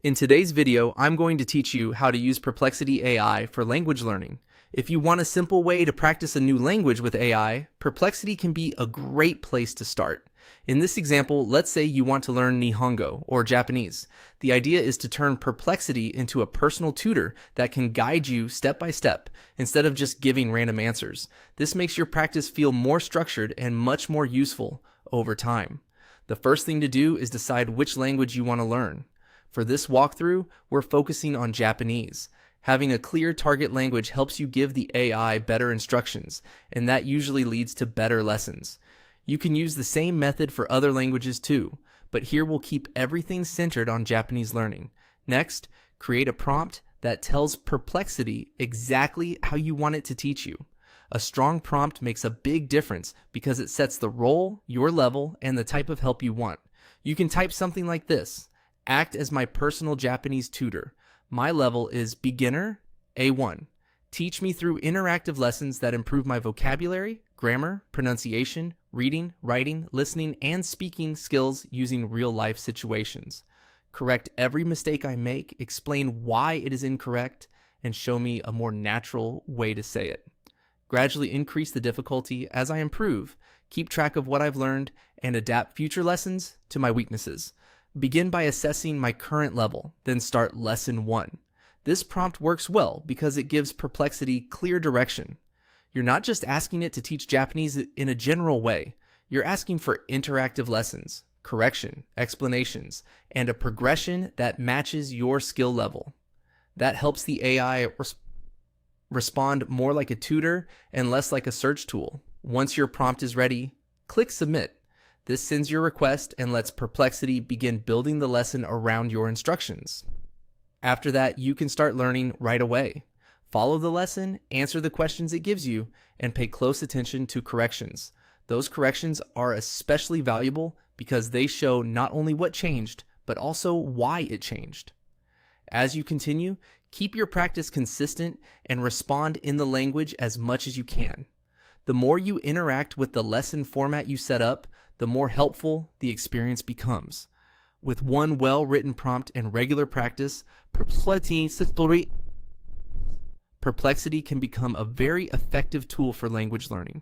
In today's video, I'm going to teach you how to use Perplexity AI for language learning. If you want a simple way to practice a new language with AI, Perplexity can be a great place to start. In this example, let's say you want to learn Nihongo, or Japanese. The idea is to turn Perplexity into a personal tutor that can guide you step by step, instead of just giving random answers. This makes your practice feel more structured and much more useful over time. The first thing to do is decide which language you want to learn. For this walkthrough, we're focusing on Japanese. Having a clear target language helps you give the AI better instructions, and that usually leads to better lessons. You can use the same method for other languages too, but here we'll keep everything centered on Japanese learning. Next, create a prompt that tells Perplexity exactly how you want it to teach you. A strong prompt makes a big difference because it sets the role, your level, and the type of help you want. You can type something like this: act as my personal Japanese tutor. My level is beginner A1. Teach me through interactive lessons that improve my vocabulary, grammar, pronunciation, reading, writing, listening, and speaking skills using real-life situations. Correct every mistake I make, explain why it is incorrect, and show me a more natural way to say it. Gradually increase the difficulty as I improve, keep track of what I've learned, and adapt future lessons to my weaknesses. Begin by assessing my current level, then start lesson 1. This prompt works well because it gives Perplexity clear direction. You're not just asking it to teach Japanese in a general way. You're asking for interactive lessons, correction, explanations, and a progression that matches your skill level. That helps the AI respond more like a tutor and less like a search tool. Once your prompt is ready, click Submit. This sends your request and lets Perplexity begin building the lesson around your instructions. After that, you can start learning right away. Follow the lesson, answer the questions it gives you, and pay close attention to corrections. Those corrections are especially valuable because they show not only what changed, but also why it changed. As you continue, keep your practice consistent and respond in the language as much as you can. The more you interact with the lesson format you set up, the more helpful the experience becomes. With one well-written prompt and regular practice, Perplexity can become a very effective tool for language learning.